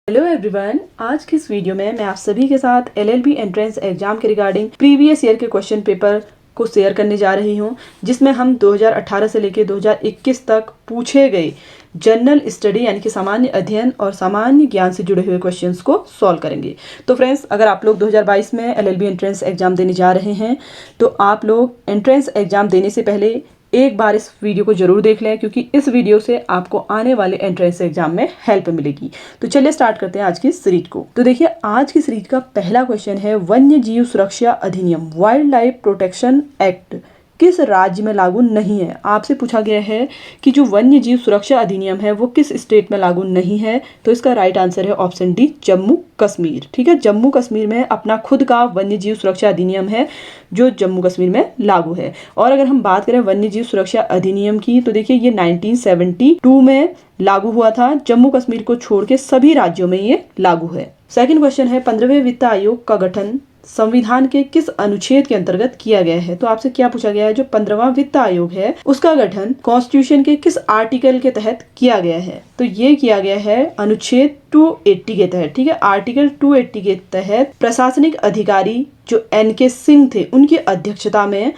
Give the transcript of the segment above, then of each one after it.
Hello everyone, आज की इस वीडियो में मैं आप सभी के साथ एलएलबी एंट्रेंस एग्जाम के रिगार्डिंग प्रीवियस ईयर के क्वेश्चन पेपर को शेयर करने जा रही हूं, जिसमें हम 2018 से लेकर 2021 तक पूछे गए जनरल स्टडी यानी कि सामान्य अध्ययन और सामान्य ज्ञान से जुड़े हुए क्वेश्चंस को सॉल्व करेंगे। तो फ्रेंड्स, अगर आप लोग 2022 में एलएलबी एंट्रेंस एग्जाम देने जा रहे हैं तो आप लोग एंट्रेंस एग्जाम देने से पहले एक बार इस वीडियो को जरूर देख लें, क्योंकि इस वीडियो से आपको आने वाले एंट्रेंस एग्जाम में हेल्प मिलेगी। तो चलिए स्टार्ट करते हैं आज की सीरीज को। तो देखिए, आज की सीरीज का पहला क्वेश्चन है, वन्य जीव सुरक्षा अधिनियम वाइल्ड लाइफ प्रोटेक्शन एक्ट किस राज्य में लागू नहीं है। आपसे पूछा गया है कि जो वन्य जीव सुरक्षा अधिनियम है वो किस स्टेट में लागू नहीं है। तो इसका राइट आंसर है ऑप्शन डी, जम्मू कश्मीर। ठीक है, जम्मू कश्मीर में अपना खुद का वन्य जीव सुरक्षा अधिनियम है जो जम्मू कश्मीर में लागू है। और अगर हम बात करें वन्य जीव सुरक्षा अधिनियम की, तो देखिए ये 1972 में लागू हुआ था। जम्मू कश्मीर को छोड़ के सभी राज्यों में ये लागू है। सेकंड क्वेश्चन है, 15वें वित्त आयोग का गठन संविधान के किस अनुच्छेद के अंतर्गत किया गया है। तो आपसे क्या पूछा गया है, जो 15वां वित्त आयोग है उसका गठन कॉन्स्टिट्यूशन के किस आर्टिकल के तहत किया गया है। तो ये किया गया है अनुच्छेद 280 के तहत। ठीक है, आर्टिकल 280 के तहत प्रशासनिक अधिकारी जो NK सिंह थे उनकी अध्यक्षता में,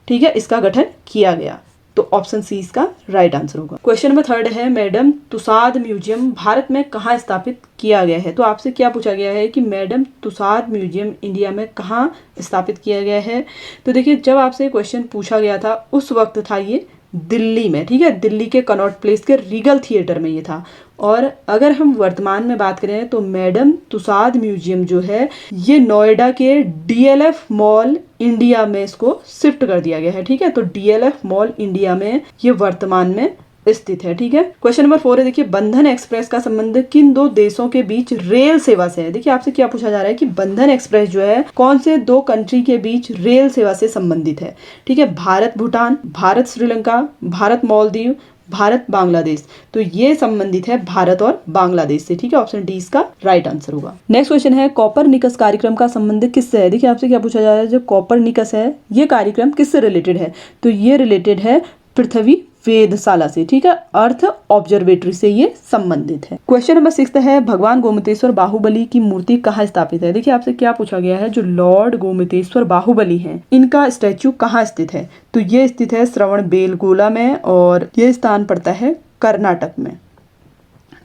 ठीक है, इसका गठन किया गया। तो ऑप्शन सी इसका राइट आंसर होगा। क्वेश्चन नंबर 3 है, मैडम तुसाद म्यूजियम भारत में कहाँ स्थापित किया गया है। तो आपसे क्या पूछा गया है कि मैडम तुसाद म्यूजियम इंडिया में कहाँ स्थापित किया गया है। तो देखिए, जब आपसे क्वेश्चन पूछा गया था उस वक्त था ये दिल्ली में। ठीक है, दिल्ली के कनॉट प्लेस के रीगल थिएटर में ये था। और अगर हम वर्तमान में बात करें तो मैडम तुसाद म्यूजियम जो है ये नोएडा के DLF मॉल इंडिया में इसको शिफ्ट कर दिया गया है। ठीक है, तो DLF मॉल इंडिया में ये वर्तमान में स्थित है। ठीक है, क्वेश्चन नंबर 4 है, देखिए बंधन एक्सप्रेस का संबंध किन दो देशों के बीच रेल सेवा से है। देखिए, आपसे क्या पूछा जा रहा है कि बंधन एक्सप्रेस जो है कौन से दो कंट्री के बीच रेल सेवा से संबंधित है। ठीक है, भारत भूटान, भारत श्रीलंका, भारत मालदीव, भारत बांग्लादेश। तो ये संबंधित है भारत और बांग्लादेश से। ठीक है, ऑप्शन डी इसका राइट आंसर होगा। नेक्स्ट क्वेश्चन है, कॉपरनिकस कार्यक्रम का संबंध किससे है। देखिए, आपसे क्या पूछा जा रहा है, जो कॉपरनिकस है ये कार्यक्रम किससे रिलेटेड है। तो ये रिलेटेड है पृथ्वी वेधशाला से। ठीक है, अर्थ ऑब्जर्वेटरी से ये संबंधित है। क्वेश्चन नंबर 6 है, भगवान गोमतेश्वर बाहुबली की मूर्ति कहाँ स्थापित है। देखिए, आपसे क्या पूछा गया है, जो लॉर्ड गोमतेश्वर बाहुबली हैं इनका स्टैचू कहाँ स्थित है। तो ये स्थित है श्रवण बेलगोला में और ये स्थान पड़ता है कर्नाटक में।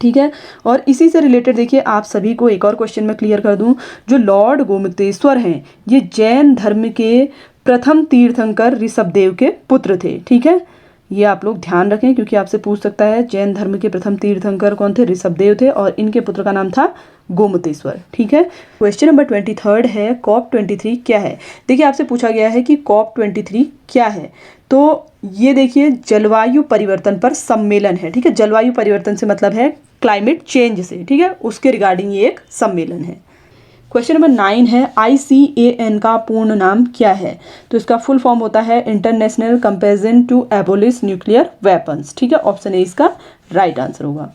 ठीक है, और इसी से रिलेटेड देखिए आप सभी को एक और क्वेश्चन में क्लियर कर दूं, जो लॉर्ड गोमतेश्वर हैं ये जैन धर्म के प्रथम तीर्थंकर ऋषभदेव के पुत्र थे। ठीक है, ये आप लोग ध्यान रखें क्योंकि आपसे पूछ सकता है जैन धर्म के प्रथम तीर्थंकर कौन थे, ऋषभदेव थे और इनके पुत्र का नाम था गोमतेश्वर। ठीक है, क्वेश्चन नंबर 23 है, COP23 क्या है। देखिए, आपसे पूछा गया है कि COP23 क्या है। तो ये देखिए जलवायु परिवर्तन पर सम्मेलन है। ठीक है, जलवायु परिवर्तन से मतलब है क्लाइमेट चेंज से। ठीक है, उसके रिगार्डिंग ये एक सम्मेलन है। क्वेश्चन नंबर 9 है, ICAN का पूर्ण नाम क्या है। तो इसका फुल फॉर्म होता है international comparison to abolish nuclear weapons. ठीक है, ऑप्शन ए इसका राइट आंसर होगा।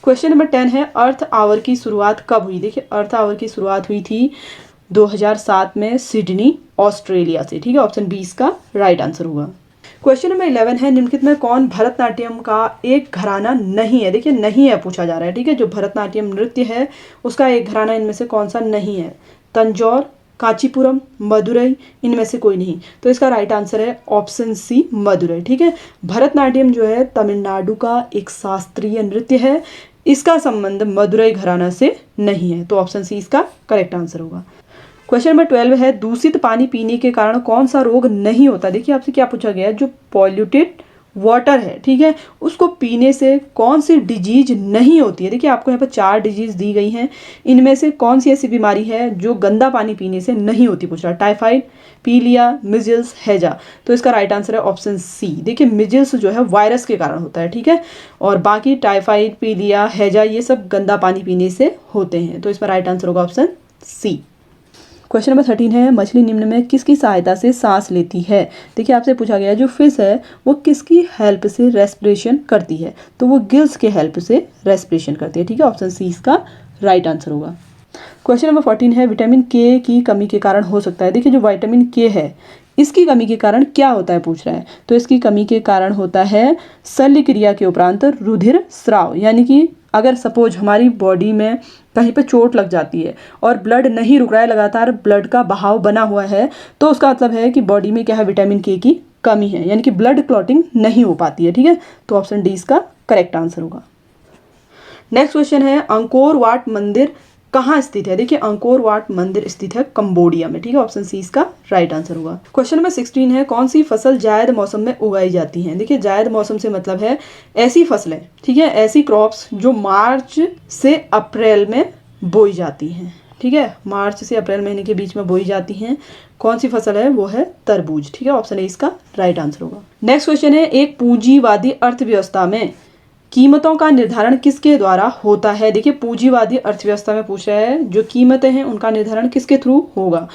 क्वेश्चन नंबर 10 है, अर्थ आवर की शुरुआत कब हुई। देखिए, अर्थ आवर की शुरुआत हुई थी 2007 में सिडनी ऑस्ट्रेलिया से। ठीक है, ऑप्शन बी इसका राइट आंसर होगा। क्वेश्चन नंबर 11 है, निम्नलिखित में कौन भरतनाट्यम का एक घराना नहीं है। देखिए, नहीं है पूछा जा रहा है। ठीक है, जो भरतनाट्यम नृत्य है उसका एक घराना इनमें से कौन सा नहीं है। तंजौर, कांचीपुरम, मदुरई, इनमें से कोई नहीं। तो इसका राइट आंसर है ऑप्शन सी, मदुरई। ठीक है, भरतनाट्यम जो है तमिलनाडु का एक शास्त्रीय नृत्य है, इसका संबंध मदुरई घराना से नहीं है। तो ऑप्शन सी इसका करेक्ट आंसर होगा। क्वेश्चन नंबर 12 है, दूषित पानी पीने के कारण कौन सा रोग नहीं होता। देखिए, आपसे क्या पूछा गया है, जो पॉल्यूटेड वाटर है, ठीक है, उसको पीने से कौन सी डिजीज नहीं होती है। देखिए, आपको यहाँ पर 4 डिजीज दी गई हैं, इनमें से कौन सी ऐसी बीमारी है जो गंदा पानी पीने से नहीं होती पूछ रहा है। टाइफाइड, पीलिया, मिजल्स, हैजा। तो इसका राइट आंसर है ऑप्शन सी। देखिए, मिजल्स जो है वायरस के कारण होता है। ठीक है, और बाकी टाइफाइड, पीलिया, हैजा ये सब गंदा पानी पीने से होते हैं। तो इसका राइट आंसर होगा ऑप्शन सी। क्वेश्चन नंबर 13 है, मछली निम्न में किसकी सहायता से सांस लेती है। देखिए, आपसे पूछा गया है जो फिश है वो किसकी हेल्प से रेस्पिरेशन करती है। तो वो गिल्स के हेल्प से रेस्पिरेशन करती है। ठीक है, ऑप्शन सी इसका राइट आंसर होगा। क्वेश्चन नंबर 14 है, विटामिन के की कमी के कारण हो सकता है। देखिए, जो विटामिन के है इसकी कमी के कारण क्या होता है पूछ रहा है। तो इसकी कमी के कारण होता है शल्य क्रिया के उपरांत रुधिर स्राव, यानी कि अगर सपोज हमारी बॉडी में कहीं पे चोट लग जाती है और ब्लड नहीं रुक रहा है, लगातार ब्लड का बहाव बना हुआ है, तो उसका मतलब है कि बॉडी में क्या है, विटामिन के की कमी है, यानी कि ब्लड क्लॉटिंग नहीं हो पाती है। ठीक है, तो ऑप्शन डी इसका करेक्ट आंसर होगा। नेक्स्ट क्वेश्चन है, अंकोर वाट मंदिर कहाँ स्थित है? देखिए अंकोर वाट मंदिर स्थित है कंबोडिया में। ठीक है, ऑप्शन सी इसका राइट आंसर होगा। क्वेश्चन नंबर 16 है, कौन सी फसल जायद मौसम में उगाई जाती हैं? देखिए जायद मौसम से मतलब है ऐसी फसलें, ठीक है, ऐसी क्रॉप्स जो मार्च से अप्रैल में बोई जाती हैं। ठीक है, मार्च से अप्रैल महीने के बीच में बोई जाती हैं। कौन सी फसल है? वो है तरबूज। ठीक है, ऑप्शन ए इसका राइट आंसर होगा। नेक्स्ट क्वेश्चन है, एक पूंजीवादी अर्थव्यवस्था में कीमतों का निर्धारण किसके द्वारा होता है? देखिए पूंजीवादी अर्थव्यवस्था में पूछ रहा है जो कीमतें हैं उनका निर्धारण किसके थ्रू होगा?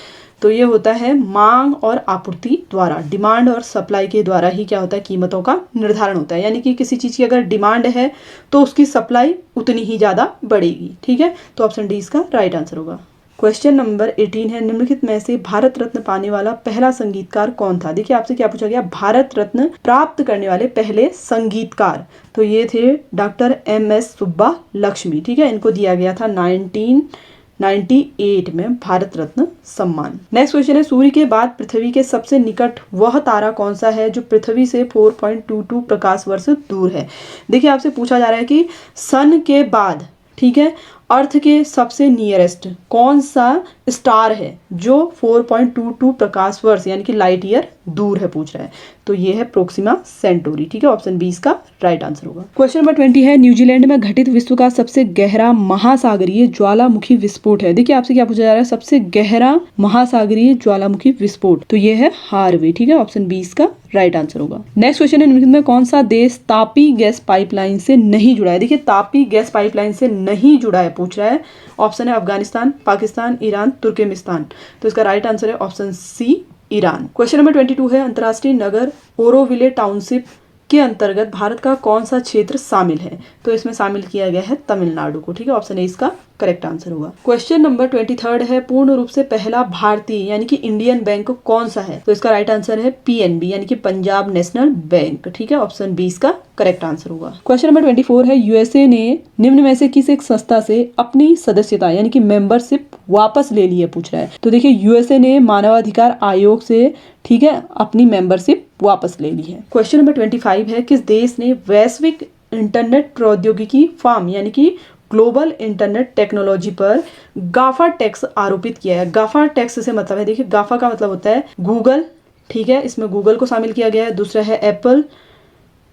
तो ये होता है मांग और आपूर्ति द्वारा, डिमांड और सप्लाई के द्वारा ही क्या होता है, कीमतों का निर्धारण होता है। यानी कि किसी चीज़ की अगर डिमांड है तो उसकी सप्लाई उतनी ही ज़्यादा बढ़ेगी। ठीक है, तो ऑप्शन डी इसका राइट आंसर होगा। क्वेश्चन नंबर 18 है, निम्नलिखित में से भारत रत्न पाने वाला पहला संगीतकार कौन था? देखिए आपसे क्या पूछा गया, भारत रत्न प्राप्त करने वाले पहले संगीतकार, तो ये थे डॉक्टर MS सुब्बा लक्ष्मी। ठीक है, इनको दिया गया था 1998 में भारत रत्न सम्मान। नेक्स्ट क्वेश्चन है, सूर्य के बाद पृथ्वी के सबसे निकट वह तारा कौन सा है जो पृथ्वी से 4.22 प्रकाश वर्ष दूर है? देखिए आपसे पूछा जा रहा है कि सन के बाद, ठीक है, अर्थ के सबसे नियरेस्ट कौन सा स्टार है जो 4.22 प्रकाश वर्ष यानी कि लाइट ईयर दूर है, पूछ रहा है। तो ये है प्रोक्सिमा सेंटोरी। ठीक है, ऑप्शन बी इसका राइट आंसर होगा। क्वेश्चन नंबर 20 है, न्यूजीलैंड में घटित विश्व का सबसे गहरा महासागरीय ज्वालामुखी विस्फोट है। देखिए आपसे क्या पूछा जा रहा है, सबसे गहरा महासागरीय ज्वालामुखी विस्फोट, तो ये है हार्वे। ठीक है, ऑप्शन बी इसका राइट आंसर होगा। नेक्स्ट क्वेश्चन है, निम्नलिखित में कौन सा देश तापी गैस पाइपलाइन से नहीं जुड़ा है? देखिए तापी गैस पाइपलाइन से नहीं जुड़ा है पूछ रहा है। ऑप्शन है अफगानिस्तान, पाकिस्तान, ईरान, तुर्कमेनिस्तान। तो इसका राइट आंसर है option C Iran. Question number 22 है, अंतर्राष्ट्रीय नगर ओरोविले टाउनशिप के अंतर्गत भारत का कौन सा क्षेत्र शामिल है? तो इसमें शामिल किया गया है तमिलनाडु को। ठीक है, ऑप्शन ए इसका करेक्ट आंसर होगा। क्वेश्चन नंबर 23 है, पूर्ण रूप से पहला भारतीय यानी कि इंडियन बैंक कौन सा है? तो इसका राइट आंसर है PNB यानी कि पंजाब नेशनल बैंक। ठीक है, ऑप्शन बी इसका करेक्ट आंसर होगा। क्वेश्चन नंबर 24 है, USA ने निम्न में से किस एक संस्था से अपनी सदस्यता यानी कि मेंबरशिप वापस ले ली है, पूछ रहा है। तो देखिए USA ने मानवाधिकार आयोग से, ठीक है, अपनी मेंबरशिप वापस ले ली है। क्वेश्चन नंबर 25 है, किस देश ने वैश्विक इंटरनेट प्रौद्योगिकी फर्म यानी कि ग्लोबल इंटरनेट टेक्नोलॉजी पर गाफा टैक्स आरोपित किया है? गाफा टैक्स से मतलब है, देखिए गाफा का मतलब होता है गूगल। ठीक है, इसमें गूगल को शामिल किया गया है। दूसरा है एप्पल,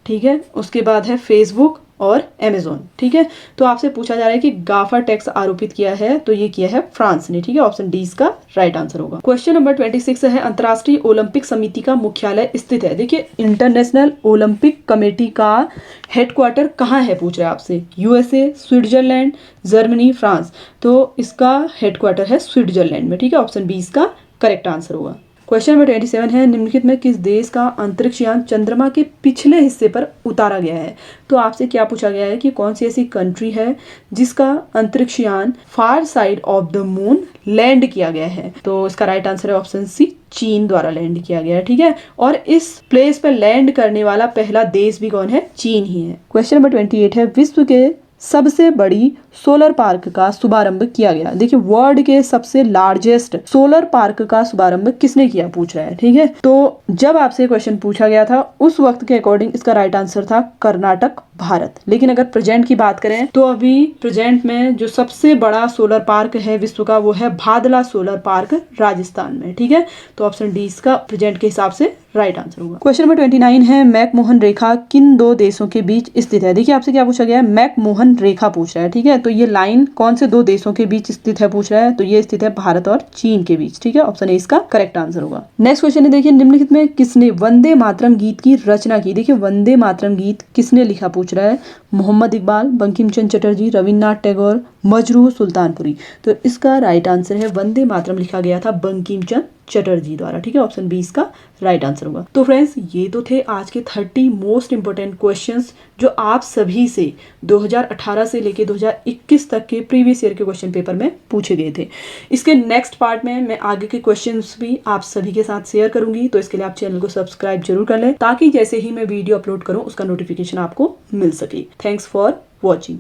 ठीक है, उसके बाद है फेसबुक और अमेजोन। ठीक है, तो आपसे पूछा जा रहा है कि गाफा टैक्स आरोपित किया है, तो ये किया है फ्रांस ने। ठीक है, ऑप्शन डी इसका राइट आंसर होगा। क्वेश्चन नंबर 26 है, अंतर्राष्ट्रीय ओलंपिक समिति का मुख्यालय स्थित है? देखिए इंटरनेशनल ओलंपिक कमेटी का हेडक्वार्टर कहाँ है, पूछ रहा है आपसे। USA, Switzerland, Germany, France. तो इसका हेडक्वार्टर है स्विट्जरलैंड में। ठीक है, ऑप्शन बी इसका करेक्ट आंसर होगा। क्वेश्चन नंबर 27 है, निम्नलिखित में किस देश का अंतरिक्ष यान चंद्रमा के पिछले हिस्से पर उतारा गया है? तो आपसे क्या पूछा गया है कि कौन सी ऐसी कंट्री है जिसका अंतरिक्ष यान फार side of the moon land किया गया है? तो इसका राइट आंसर है ऑप्शन सी, चीन द्वारा लैंड किया गया है। ठीक है, और इस प्लेस पर लैंड करने वाला पहला देश भी कौन है? चीन ही है। क्वेश्चन नंबर 28 है, विश्व के सबसे बड़ी सोलर पार्क का शुभारंभ किया गया? देखिए वर्ल्ड के सबसे लार्जेस्ट सोलर पार्क का शुभारंभ किसने किया, पूछ रहा है। ठीक है, तो जब आपसे क्वेश्चन पूछा गया था उस वक्त के अकॉर्डिंग इसका राइट आंसर था कर्नाटक, भारत। लेकिन अगर प्रेजेंट की बात करें तो अभी प्रेजेंट में जो सबसे बड़ा सोलर पार्क है विश्व का वो है भादला सोलर पार्क राजस्थान में। ठीक है, तो ऑप्शन डी इसका प्रेजेंट के हिसाब से राइट आंसर होगा। क्वेश्चन नंबर 29 है, मैकमोहन रेखा किन दो देशों के बीच स्थित है? देखिए आपसे क्या पूछा गया है, मैकमोहन रेखा पूछ रहा है। ठीक है, तो ये लाइन कौन से दो देशों के बीच स्थित है, पूछ रहा है। तो ये स्थित है भारत और चीन के बीच। ठीक है, ऑप्शन ए इसका करेक्ट आंसर होगा। नेक्स्ट क्वेश्चन है, देखिए निम्नलिखित में किसने वंदे मातरम गीत की रचना की? देखिए वंदे मातरम गीत किसने लिखा, पूछ रहा है। मोहम्मद इकबाल, बंकिम चंद्र चटर्जी, रविन्द्रनाथ टैगोर, मजरूह सुल्तानपुरी। तो इसका राइट आंसर है वंदे मातरम लिखा गया था बंकिम चंद्र चटर्जी द्वारा। ठीक है, ऑप्शन बी इसका राइट आंसर होगा। तो फ्रेंड्स ये तो थे आज के 30 मोस्ट इंपोर्टेंट क्वेश्चंस जो आप सभी से 2018 से लेके 2021 तक के प्रीवियस ईयर के क्वेश्चन पेपर में पूछे गए थे। इसके नेक्स्ट पार्ट में मैं आगे के क्वेश्चंस भी आप सभी के साथ शेयर करूंगी, तो इसके लिए आप चैनल को सब्सक्राइब जरूर कर लें ताकि जैसे ही मैं वीडियो अपलोड करूं उसका नोटिफिकेशन आपको मिल सके। Thanks for watching.